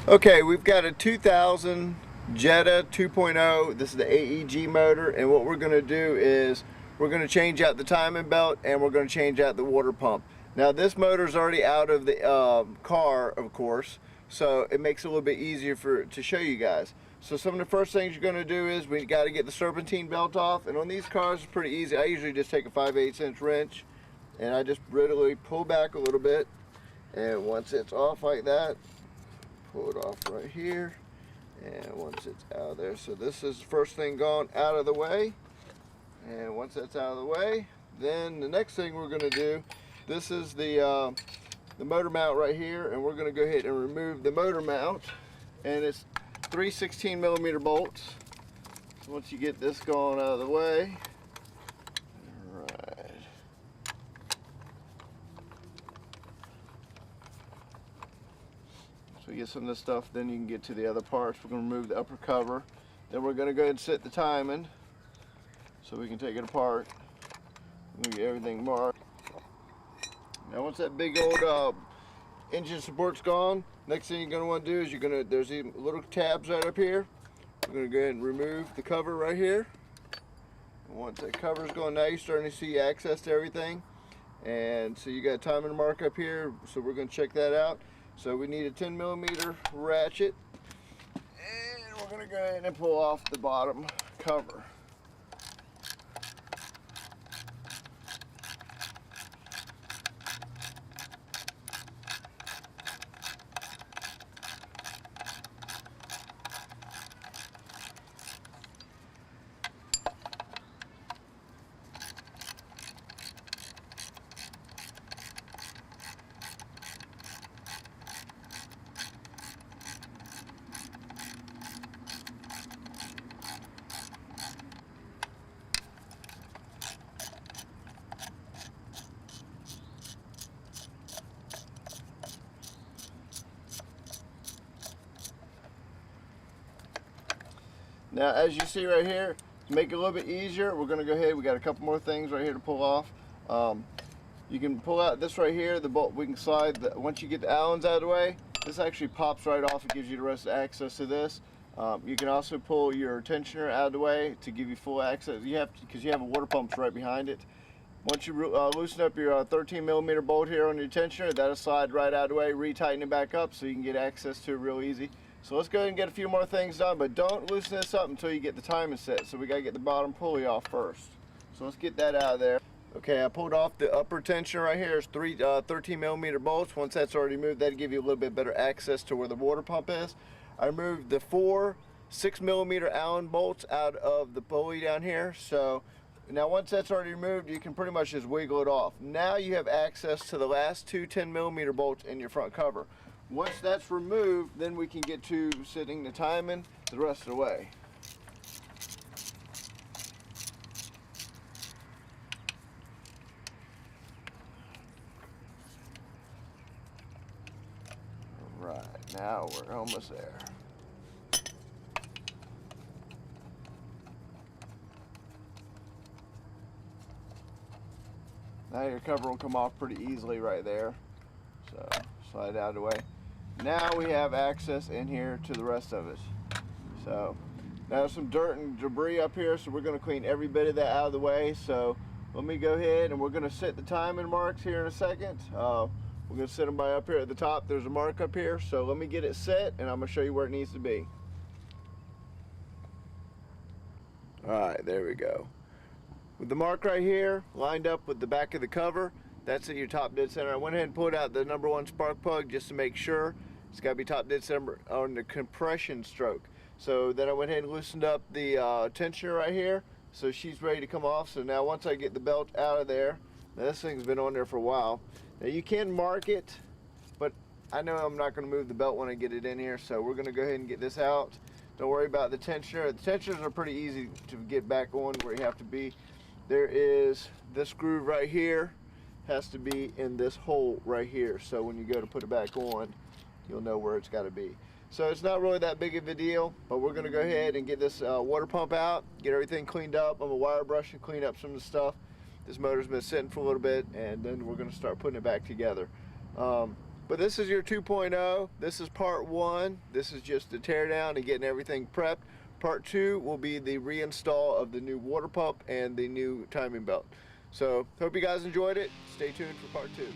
Okay, we've got a 2000 Jetta 2.0. This is the AEG motor, and what we're going to do is we're going to change out the timing belt and we're going to change out the water pump. Now this motor is already out of the car, of course, so it makes it a little bit easier to show you guys. So some of the first things you're going to do is we got to get the serpentine belt off, and on these cars it's pretty easy. I usually just take a 5/8 inch wrench and I just literally pull back a little bit, and once it's off like that, pull it off right here, and once it's out of there, so this is the first thing gone out of the way. And once that's out of the way, then the next thing we're going to do, this is the motor mount right here, and we're going to go ahead and remove the motor mount, and it's 3 16mm bolts. So once you get this gone out of the way, alright, so we get some of this stuff, then you can get to the other parts. We're going to remove the upper cover, then we're going to go ahead and set the timing so we can take it apart. We get everything marked. Now once that big old engine support's gone, next thing you're going to want to do is there's these little tabs right up here. We're going to go ahead and remove the cover right here. And once that cover's gone, now you're starting to see access to everything. And so you got a timing mark up here, so we're going to check that out. So we need a 10mm ratchet, and we're going to go ahead and pull off the bottom cover. Now, as you see right here, to make it a little bit easier, we're going to go ahead. We got a couple more things right here to pull off. You can pull out this right here, the bolt. We can slide once you get the Allens out of the way, this actually pops right off. It gives you the rest of access to this. You can also pull your tensioner out of the way to give you full access. You have to, because you have a water pump right behind it. Once you loosen up your 13mm bolt here on your tensioner, that'll slide right out of the way, retighten it back up so you can get access to it real easy. So let's go ahead and get a few more things done, but don't loosen this up until you get the timing set. So we got to get the bottom pulley off first. So let's get that out of there. Okay, I pulled off the upper tensioner right here. It's three 13mm bolts. Once that's already moved, that'll give you a little bit better access to where the water pump is. I removed the 4 6mm Allen bolts out of the pulley down here. So now once that's already removed, you can pretty much just wiggle it off. Now you have access to the last 2 10mm bolts in your front cover. Once that's removed, then we can get to setting the timing the rest of the way. Right, now we're almost there. Now your cover will come off pretty easily right there. So slide it out of the way. Now we have access in here to the rest of it. So now there's some dirt and debris up here, so we're going to clean every bit of that out of the way. So let me go ahead and we're going to set the timing marks here in a second. We're going to set them by up here at the top. There's a mark up here, so let me get it set and I'm going to show you where it needs to be. Alright, there we go. With the mark right here lined up with the back of the cover, that's at your top dead center. I went ahead and pulled out the #1 spark plug just to make sure. It's got to be top dead center on the compression stroke. So then I went ahead and loosened up the tensioner right here, so she's ready to come off. So now once I get the belt out of there, now this thing's been on there for a while. Now you can mark it, but I know I'm not going to move the belt when I get it in here, so we're going to go ahead and get this out. Don't worry about the tensioner. The tensioners are pretty easy to get back on where you have to be. There is this groove right here. Has to be in this hole right here, so when you go to put it back on, you'll know where it's got to be. So it's not really that big of a deal, but we're going to go ahead and get this water pump out, get everything cleaned up. I'm going to wire brush and clean up some of the stuff. This motor's been sitting for a little bit, and then we're going to start putting it back together. But this is your 2.0. This is part 1. This is just the tear down and getting everything prepped. Part 2 will be the reinstall of the new water pump and the new timing belt. So hope you guys enjoyed it. Stay tuned for part 2.